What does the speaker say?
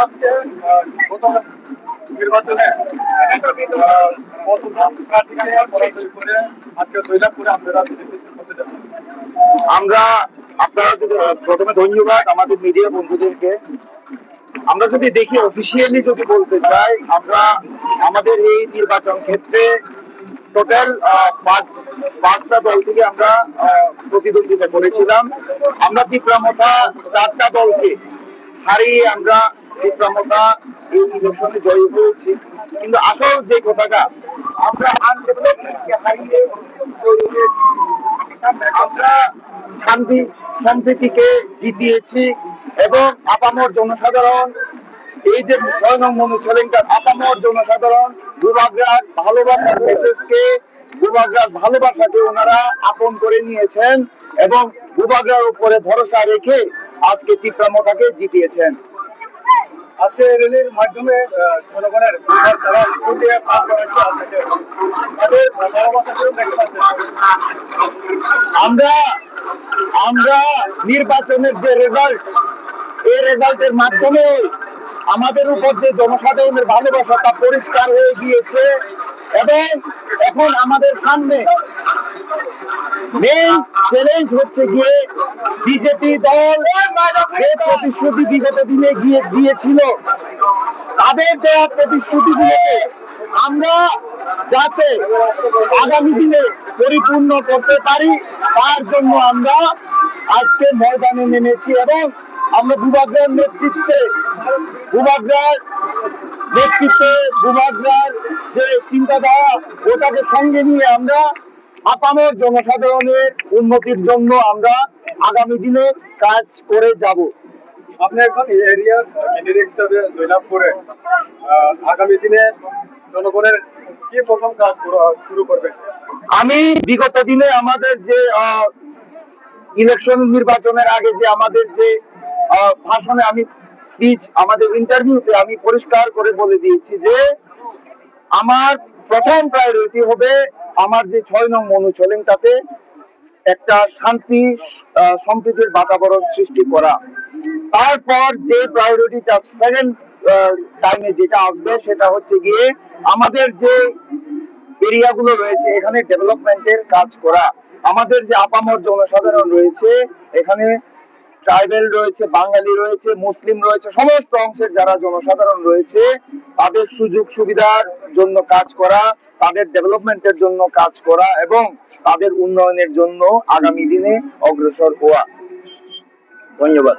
আজকে গত নির্বাচনে কতজন প্রার্থীকে পরাজয় করে আজকে জয়লাভ করে আপনারা নির্বাচন করতে যাচ্ছেন? আমরা আপনারা প্রথমে ধন্যবাদ আমাদের মিডিয়া বন্ধুদেরকে। আমরা যদি দেখি অফিসিয়ালি যদি বলতে চাই, আমরা আমাদের এই নির্বাচন ক্ষেত্রে টোটাল পাঁচটা দল থেকে আমরা প্রতিদ্বন্দ্বিতা করেছিলাম। আমরা তীব্রামথা 4টা দলকে হারিয়ে আমরা তীব্রামথা এই ইলেকশনে জয়ী হয়েছি। কিন্তু আসল যে কথাটা, আমরা আনডেভেলপমেন্টকে হারিয়ে জয়ী হয়েছি। আমরা শান্তি সম্প্রীতিকে জিতিয়েছি এবং আপামর জনসাধারণ, এই যে 6 নং মনুচলেঙ্কার আপামর জনসাধারণ ভূভাগরার ভালোবাসার মেসেজকে, ভূভাগরার ভালোবাসাকে ওনারা আপন করে নিয়েছেন এবং ভূভাগরার উপরে ভরসা রেখে আজকে তীব্রামথাকে জিতিয়েছেন। আজকে র্যালির মাধ্যমে জনগণের তারা ভোটে পাস করাচ্ছে আপনাকে তাদের ভালোবাসা দেখতে পাচ্ছেন। আমরা নির্বাচনের যে রেজাল্ট, এই রেজাল্টের মাধ্যমে আমাদের উপর যে জনসাধারণের ভালোবাসা তা পরিষ্কার হয়ে গিয়েছে এবং এখন আমাদের সামনে মেইন চ্যালেঞ্জ হচ্ছে গিয়ে বিজেপি দল যে প্রতিশ্রুতি বিগত দিনে দিয়েছিল, তাদের দেওয়া প্রতিশ্রুতিগুলোকে আমরা যাতে আগামী দিনে পরিপূর্ণ করতে পারি তার জন্য আমরা আজকে ময়দানে নেমেছি এবং আমরা ভূভাগরার নেতৃত্বে ভূভাগরার যে চিন্তাধারা ওটাকে সঙ্গে নিয়ে আমরা আপামর জনসাধারণের উন্নতির জন্য আমরা আগামী দিনে কাজ করে যাব। আপনি এখন এরিয়ার ক্যান্ডিডেট হিসাবে জয়লাভ করে আগামী দিনে জনগণের কি প্রথম কাজ শুরু করবেন? আমি বিগত দিনে আমাদের যে ইলেকশন নির্বাচনের আগে যে আমাদের যে ভাষণে আমি স্পিচ, আমাদের ইন্টারভিউতে আমি পরিষ্কার করে বলে দিয়েছি যে আমার প্রথম প্রায়োরিটি হবে আমার যে 6 নং মনুচলেঙ্কাতে একটা শান্তি সম্প্রীতির বাতাবরণ সৃষ্টি করা। তারপর যে প্রায়োরিটিটা সেকেন্ড টাইমে যেটা আসবে সেটা হচ্ছে গিয়ে আমাদের যে এরিয়াগুলো রয়েছে এখানে ডেভেলপমেন্টের কাজ করা। আমাদের যে আপামর জনসাধারণ রয়েছে, এখানে ট্রাইবেল রয়েছে, বাঙালি রয়েছে, মুসলিম রয়েছে, সমস্ত অংশের যারা জনসাধারণ রয়েছে তাদের সুযোগ সুবিধার জন্য কাজ করা, তাদের ডেভেলপমেন্টের জন্য কাজ করা এবং তাদের উন্নয়নের জন্য আগামী দিনে অগ্রসর হওয়া। ধন্যবাদ।